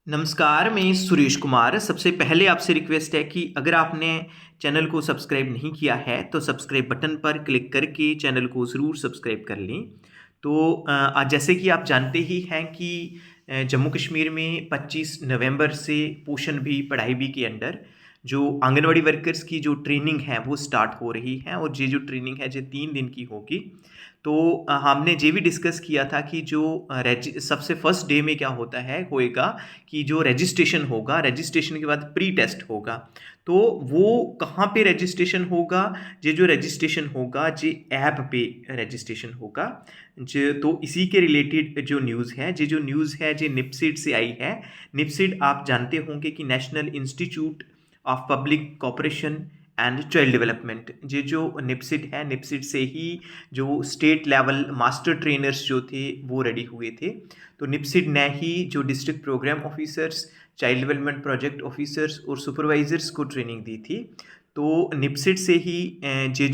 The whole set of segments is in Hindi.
नमस्कार, मैं सुरेश कुमार। सबसे पहले आपसे रिक्वेस्ट है कि अगर आपने चैनल को सब्सक्राइब नहीं किया है तो सब्सक्राइब बटन पर क्लिक करके चैनल को ज़रूर सब्सक्राइब कर लें। तो आज जैसे कि आप जानते ही हैं कि जम्मू कश्मीर में 25 नवंबर से पोषण भी पढ़ाई भी के अंडर जो आंगनवाड़ी वर्कर्स की जो ट्रेनिंग है वो स्टार्ट हो रही है और ये जो ट्रेनिंग है ये 3 दिन की होगी। तो हमने ये भी डिस्कस किया था कि जो सबसे फर्स्ट डे में क्या होता है होएगा कि जो रजिस्ट्रेशन होगा, रजिस्ट्रेशन के बाद प्री टेस्ट होगा। तो वो कहाँ पे रजिस्ट्रेशन होगा? ये जो रजिस्ट्रेशन होगा ये ऐप पे रजिस्ट्रेशन होगा। तो इसी के रिलेटेड जो न्यूज़ है, ये जो न्यूज़ है ये निपसिड से आई है। निपसिड आप जानते होंगे कि national institute of public cooperation and child development, ये जो निपसिड है, निपसिड से ही जो स्टेट लेवल मास्टर ट्रेनर्स जो थे वो रेडी हुए थे। तो निपसिड ने ही जो district programme officers, child development project officers और सुपरवाइजर्स को ट्रेनिंग दी थी। तो निपसिड से ही ये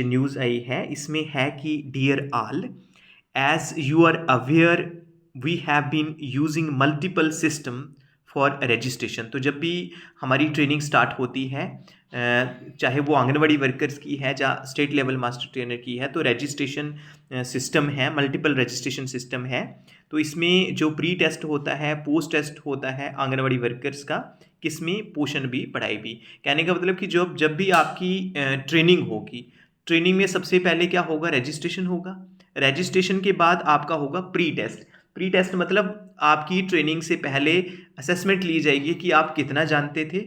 न्यूज़ आई है, इसमें है कि dear all, as you are aware we have been using multiple system for registration. तो जब भी हमारी ट्रेनिंग स्टार्ट होती है, चाहे वो आंगनवाड़ी वर्कर्स की है या स्टेट लेवल मास्टर ट्रेनर की है, तो रजिस्ट्रेशन सिस्टम है, मल्टीपल रजिस्ट्रेशन सिस्टम है। तो इसमें जो प्री टेस्ट होता है, पोस्ट टेस्ट होता है आंगनवाड़ी वर्कर्स का, किसमें? पोषण भी पढ़ाई भी। कहने का मतलब कि जब भी आपकी ट्रेनिंग होगी, ट्रेनिंग में सबसे पहले क्या होगा? रजिस्ट्रेशन होगा। रजिस्ट्रेशन के बाद आपका होगा प्री टेस्ट। प्री टेस्ट मतलब आपकी ट्रेनिंग से पहले असेसमेंट ली जाएगी कि आप कितना जानते थे,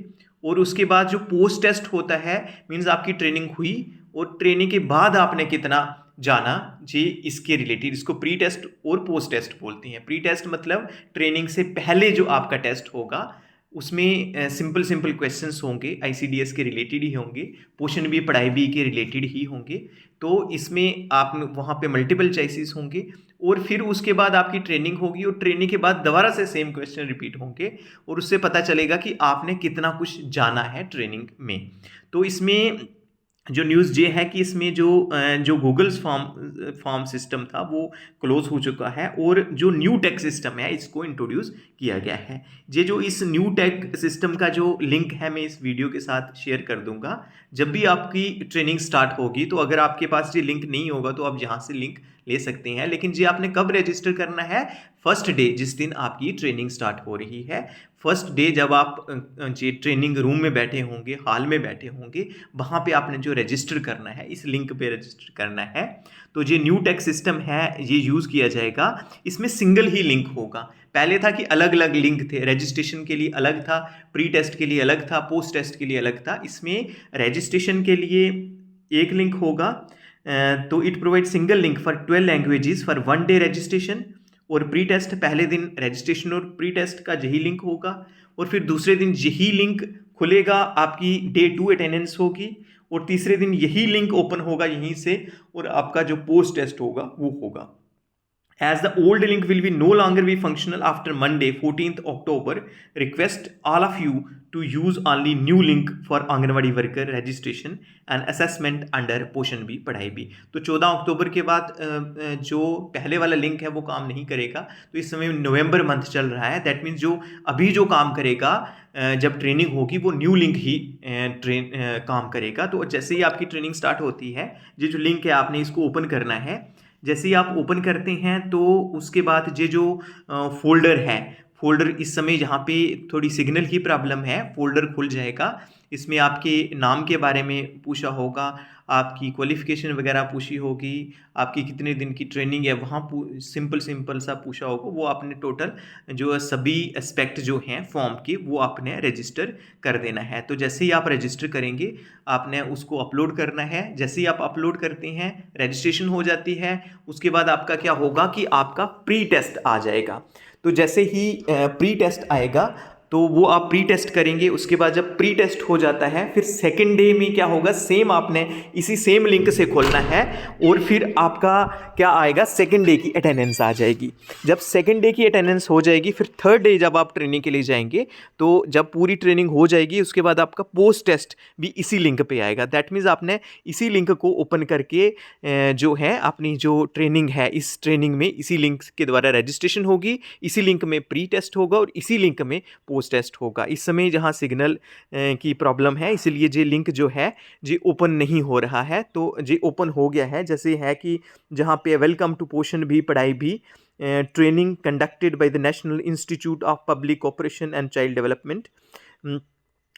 और उसके बाद जो पोस्ट टेस्ट होता है मींस आपकी ट्रेनिंग हुई और ट्रेनिंग के बाद आपने कितना जाना, जी इसके रिलेटेड इसको प्री टेस्ट और पोस्ट टेस्ट बोलते हैं। प्री टेस्ट मतलब ट्रेनिंग से पहले जो आपका टेस्ट होगा, उसमें सिंपल सिंपल क्वेश्चंस होंगे, आईसीडीएस के रिलेटेड ही होंगे, पोषण भी पढ़ाई भी के रिलेटेड ही होंगे। तो इसमें आप वहाँ पे मल्टीपल चॉइसेस होंगे और फिर उसके बाद आपकी ट्रेनिंग होगी और ट्रेनिंग के बाद दोबारा से सेम क्वेश्चन रिपीट होंगे और उससे पता चलेगा कि आपने कितना कुछ जाना है ट्रेनिंग में। तो इसमें जो न्यूज़ ये है कि इसमें जो गूगल्स फॉर्म सिस्टम था वो क्लोज हो चुका है और जो न्यू टेक सिस्टम है इसको इंट्रोड्यूस किया गया है। ये जो इस न्यू टेक सिस्टम का जो लिंक है मैं इस वीडियो के साथ शेयर कर दूंगा। जब भी आपकी ट्रेनिंग स्टार्ट होगी तो अगर आपके पास ये लिंक नहीं होगा तो आप यहाँ से लिंक ले सकते हैं, लेकिन जी आपने कब रजिस्टर करना है? फर्स्ट डे, जिस दिन आपकी ट्रेनिंग स्टार्ट हो रही है, फर्स्ट डे जब आप जी ट्रेनिंग रूम में बैठे होंगे, हॉल में बैठे होंगे, वहाँ पे आपने जो रजिस्टर करना है, इस लिंक पे रजिस्टर करना है। तो ये न्यू टेक सिस्टम है, ये यूज़ किया जाएगा। इसमें सिंगल ही लिंक होगा। पहले था कि अलग अलग लिंक थे, रजिस्ट्रेशन के लिए अलग था, प्री टेस्ट के लिए अलग था, पोस्ट टेस्ट के लिए अलग था। इसमें रजिस्ट्रेशन के लिए एक लिंक होगा। तो it provide single link for 12 languages for 1 day registration. और प्री टेस्ट, पहले दिन रजिस्ट्रेशन और प्री टेस्ट का यही लिंक होगा और फिर दूसरे दिन यही लिंक खुलेगा, आपकी डे 2 अटेंडेंस होगी और तीसरे दिन यही लिंक ओपन होगा यहीं से और आपका जो पोस्ट टेस्ट होगा वो होगा। As the old link will be no longer be functional after Monday 14th October, request all of you to use only new link for anganwadi worker registration and assessment under पोषण भी पढ़ाई भी। तो 14 अक्टूबर के बाद जो पहले वाला लिंक है वो काम नहीं करेगा। तो इस समय नवंबर मंथ चल रहा है, दैट मीन्स जो अभी जो काम करेगा जब ट्रेनिंग होगी वो न्यू लिंक ही काम करेगा। तो जैसे ही आपकी ट्रेनिंग स्टार्ट होती है, ये जो लिंक है आपने इसको ओपन करना है। जैसे ही आप ओपन करते हैं तो उसके बाद ये जो फोल्डर है, फोल्डर इस समय यहाँ पे थोड़ी सिग्नल की प्रॉब्लम है, फोल्डर खुल जाएगा। इसमें आपके नाम के बारे में पूछा होगा, आपकी क्वालिफिकेशन वगैरह पूछी होगी, आपकी कितने दिन की ट्रेनिंग है वहाँ सिंपल सा पूछा होगा। वो आपने टोटल जो सभी एस्पेक्ट जो हैं फॉर्म के वो आपने रजिस्टर कर देना है। तो जैसे ही आप रजिस्टर करेंगे आपने उसको अपलोड करना है। जैसे ही आप अपलोड करते हैं रजिस्ट्रेशन हो जाती है। उसके बाद आपका क्या होगा कि आपका प्री टेस्ट आ जाएगा। तो जैसे ही प्री टेस्ट आएगा तो वो आप प्री टेस्ट करेंगे। उसके बाद जब प्री टेस्ट हो जाता है फिर सेकेंड डे में क्या होगा, सेम आपने इसी सेम लिंक से खोलना है और फिर आपका क्या आएगा, सेकेंड डे की अटेंडेंस आ जाएगी। जब सेकेंड डे की अटेंडेंस हो जाएगी फिर थर्ड डे जब आप ट्रेनिंग के लिए जाएंगे, तो जब पूरी ट्रेनिंग हो जाएगी उसके बाद आपका पोस्ट टेस्ट भी इसी लिंक पे आएगा। दैट मीन्स आपने इसी लिंक को ओपन करके जो है अपनी जो ट्रेनिंग है, इस ट्रेनिंग में इसी लिंक के द्वारा रजिस्ट्रेशन होगी, इसी लिंक में प्री टेस्ट होगा और इसी लिंक में पोस्ट टेस्ट होगा। इस समय जहाँ सिग्नल की प्रॉब्लम है इसलिए ये लिंक जो है ये ओपन नहीं हो रहा है, तो ये ओपन हो गया है। जैसे है कि जहाँ पे वेलकम टू पोषण भी पढ़ाई भी training conducted by the national institute of public operation and child development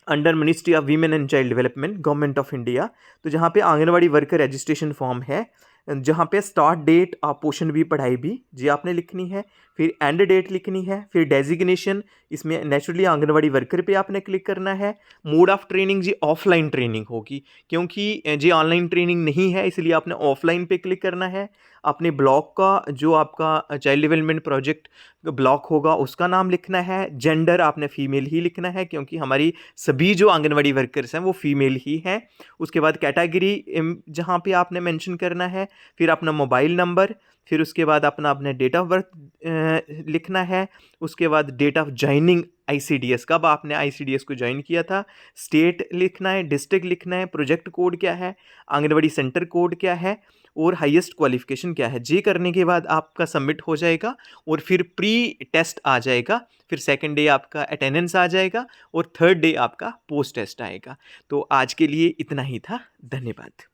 under ministry of women and child development government of India. तो जहाँ पे आंगनवाड़ी वर्कर रजिस्ट्रेशन फॉर्म है, जहाँ पे स्टार्ट डेट ऑफ पोषण भी पढ़ाई भी जी आपने लिखनी है, फिर एंड डेट लिखनी है, फिर डेजिग्नेशन इसमें नेचुरली आंगनवाड़ी वर्कर पे आपने क्लिक करना है। मोड ऑफ ट्रेनिंग जी ऑफलाइन ट्रेनिंग होगी, क्योंकि जी ऑनलाइन ट्रेनिंग नहीं है इसलिए आपने ऑफलाइन पे क्लिक करना है। अपने ब्लॉक का जो आपका चाइल्ड डेवलपमेंट प्रोजेक्ट ब्लॉक होगा उसका नाम लिखना है। जेंडर आपने फीमेल ही लिखना है क्योंकि हमारी सभी जो आंगनवाड़ी वर्कर्स हैं वो फीमेल ही हैं। उसके बाद कैटेगरी जहाँ पे आपने मेंशन करना है, फिर अपना मोबाइल नंबर, फिर उसके बाद अपना डेट ऑफ बर्थ लिखना है। उसके बाद डेट ऑफ ज्वाइनिंग आईसीडीएस, कब आपने आईसीडीएस को ज्वाइन किया था, स्टेट लिखना है, डिस्ट्रिक्ट लिखना है, प्रोजेक्ट कोड क्या है, आंगनवाड़ी सेंटर कोड क्या है और हाईएस्ट क्वालिफिकेशन क्या है। जे करने के बाद आपका सबमिट हो जाएगा और फिर प्री टेस्ट आ जाएगा, फिर सेकंड डे आपका अटेंडेंस आ जाएगा और थर्ड डे आपका पोस्ट टेस्ट आएगा। तो आज के लिए इतना ही था, धन्यवाद।